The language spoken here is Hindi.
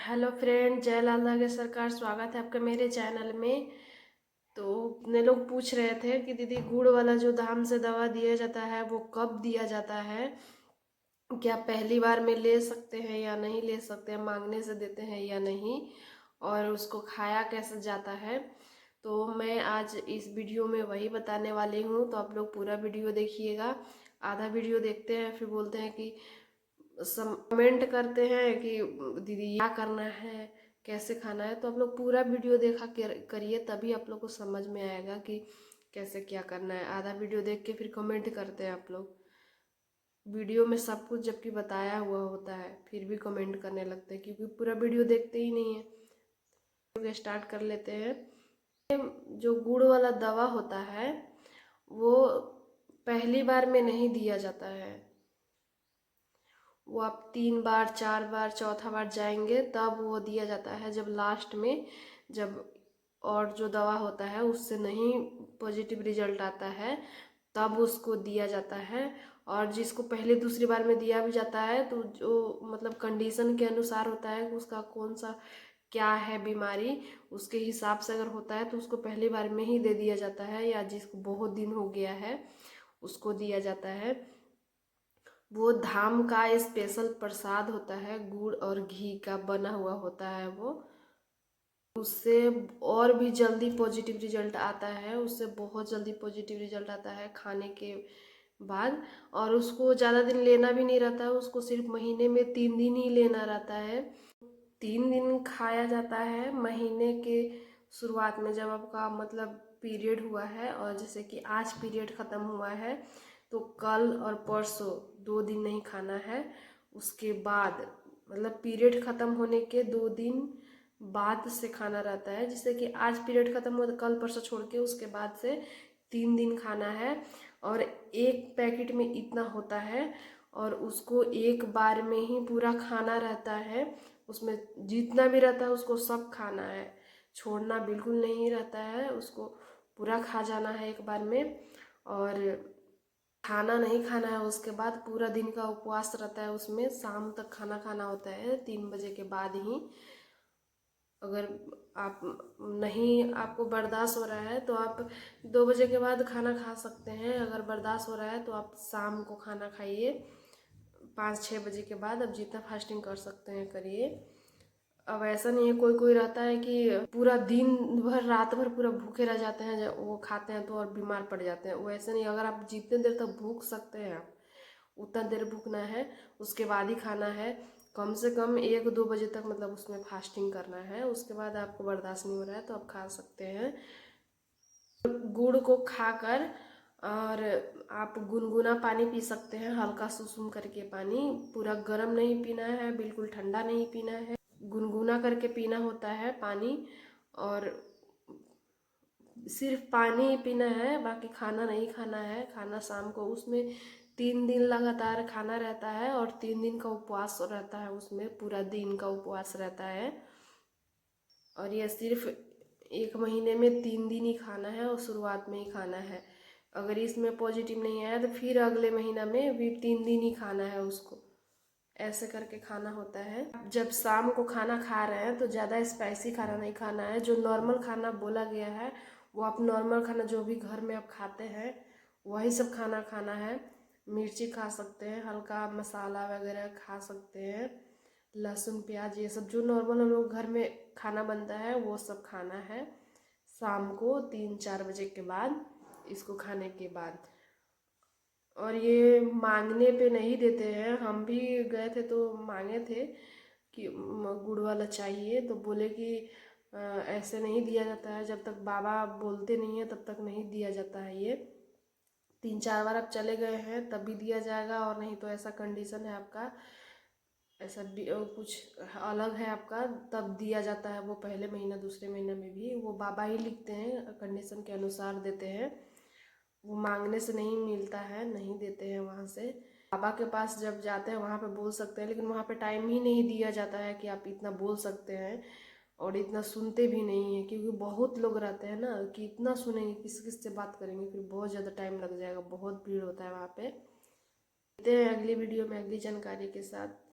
हेलो फ्रेंड, जय लाल लागे सरकार। स्वागत है आपका मेरे चैनल में। तो अपने लोग पूछ रहे थे कि दीदी गुड़ वाला जो दाम से दवा दिया जाता है वो कब दिया जाता है, क्या पहली बार में ले सकते हैं या नहीं ले सकते हैं, मांगने से देते हैं या नहीं, और उसको खाया कैसे जाता है। तो मैं आज इस वीडियो में वही बताने वाली हूँ, तो आप लोग पूरा वीडियो देखिएगा। आधा वीडियो देखते हैं फिर बोलते हैं कि कमेंट करते हैं कि दीदी क्या करना है, कैसे खाना है। तो आप लोग पूरा वीडियो देखा करिए, तभी आप लोग को समझ में आएगा कि कैसे क्या करना है। आधा वीडियो देख के फिर कमेंट करते हैं आप लोग। वीडियो में सब कुछ जबकि बताया हुआ होता है फिर भी कमेंट करने लगते हैं, क्योंकि पूरा वीडियो देखते ही नहीं है। स्टार्ट कर लेते हैं। जो गुड़ वाला दवा होता है वो पहली बार में नहीं दिया जाता है। वो आप 3 बार 4 बार चौथा बार जाएंगे तब वो दिया जाता है, जब लास्ट में, जब और जो दवा होता है उससे नहीं पॉजिटिव रिजल्ट आता है तब उसको दिया जाता है। और जिसको पहले दूसरी बार में दिया भी जाता है तो जो मतलब कंडीशन के अनुसार होता है कि उसका कौन सा क्या है बीमारी, उसके हिसाब से अगर होता है तो उसको पहली बार में ही दे दिया जाता है, या जिसको बहुत दिन हो गया है उसको दिया जाता है। वो धाम का स्पेशल प्रसाद होता है, गुड़ और घी का बना हुआ होता है वो। उससे और भी जल्दी पॉजिटिव रिजल्ट आता है, उससे बहुत जल्दी पॉजिटिव रिजल्ट आता है खाने के बाद। और उसको ज़्यादा दिन लेना भी नहीं रहता है, उसको सिर्फ महीने में 3 दिन ही लेना रहता है। 3 दिन खाया जाता है महीने के शुरुआत में, जब आपका मतलब पीरियड हुआ है, और जैसे कि आज पीरियड ख़त्म हुआ है तो कल और परसों 2 दिन नहीं खाना है। उसके बाद मतलब पीरियड ख़त्म होने के 2 दिन बाद से खाना रहता है, जिससे कि आज पीरियड ख़त्म हुआ तो कल परसों छोड़ के उसके बाद से 3 दिन खाना है। और एक पैकेट में इतना होता है, और उसको एक बार में ही पूरा खाना रहता है। उसमें जितना भी रहता है उसको सब खाना है, छोड़ना बिल्कुल नहीं रहता है, उसको पूरा खा जाना है एक बार में। और खाना नहीं खाना है, उसके बाद पूरा दिन का उपवास रहता है। उसमें शाम तक खाना खाना होता है 3 बजे के बाद ही। अगर आप नहीं, आपको बर्दाश्त हो रहा है तो आप 2 बजे के बाद खाना खा सकते हैं। अगर बर्दाश्त हो रहा है तो आप शाम को खाना खाइए 5-6 बजे के बाद। अब जितना फास्टिंग कर सकते हैं करिए। अब ऐसा नहीं है, कोई कोई रहता है कि पूरा दिन भर रात भर पूरा भूखे रह जाते हैं, जब वो खाते हैं तो और बीमार पड़ जाते हैं। वो ऐसे नहीं, अगर आप जितने देर तक भूख सकते हैं आप उतना देर भूखना है, उसके बाद ही खाना है। कम से कम 1-2 बजे तक मतलब उसमें फास्टिंग करना है। उसके बाद आपको बर्दाश्त नहीं हो रहा है तो आप खा सकते हैं। गुड़ को खाकर और आप गुनगुना पानी पी सकते हैं, हल्का सुसुम करके पानी। पूरा गर्म नहीं पीना है, बिल्कुल ठंडा नहीं पीना है, गुनगुना करके पीना होता है पानी। और सिर्फ पानी ही पीना है, बाकी खाना नहीं खाना है। खाना शाम को, उसमें 3 दिन लगातार खाना रहता है और 3 दिन का उपवास रहता है, उसमें पूरा दिन का उपवास रहता है। और यह सिर्फ एक महीने में 3 दिन ही खाना है और शुरुआत में ही खाना है। अगर इसमें पॉजिटिव नहीं आया तो फिर अगले महीना में भी 3 दिन ही खाना है उसको। ऐसे करके खाना होता है। जब शाम को खाना खा रहे हैं तो ज़्यादा स्पाइसी खाना नहीं खाना है। जो नॉर्मल खाना बोला गया है वो आप नॉर्मल खाना जो भी घर में आप खाते हैं वही सब खाना खाना है। मिर्ची खा सकते हैं, हल्का मसाला वगैरह खा सकते हैं, लहसुन प्याज ये सब जो नॉर्मल हम लोग घर में खाना बनता है वो सब खाना है शाम को 3-4 बजे के बाद, इसको खाने के बाद। और ये मांगने पे नहीं देते हैं। हम भी गए थे तो मांगे थे कि गुड़ वाला चाहिए, तो बोले कि ऐसे नहीं दिया जाता है, जब तक बाबा बोलते नहीं है तब तक नहीं दिया जाता है। ये 3-4 बार आप चले गए हैं तब भी दिया जाएगा, और नहीं तो ऐसा कंडीशन है आपका, ऐसा कुछ अलग है आपका तब दिया जाता है। वो पहले महीना दूसरे महीना में भी वो बाबा ही लिखते हैं, कंडीशन के अनुसार देते हैं। वो मांगने से नहीं मिलता है, नहीं देते हैं वहाँ से। बाबा के पास जब जाते हैं वहाँ पे बोल सकते हैं, लेकिन वहाँ पे टाइम ही नहीं दिया जाता है कि आप इतना बोल सकते हैं। और इतना सुनते भी नहीं है, क्योंकि बहुत लोग रहते हैं ना, कि इतना सुनेंगे किस किस से बात करेंगे, फिर बहुत ज़्यादा टाइम लग जाएगा, बहुत भीड़ होता है वहाँ पे। मिलते हैं अगली वीडियो में अगली जानकारी के साथ।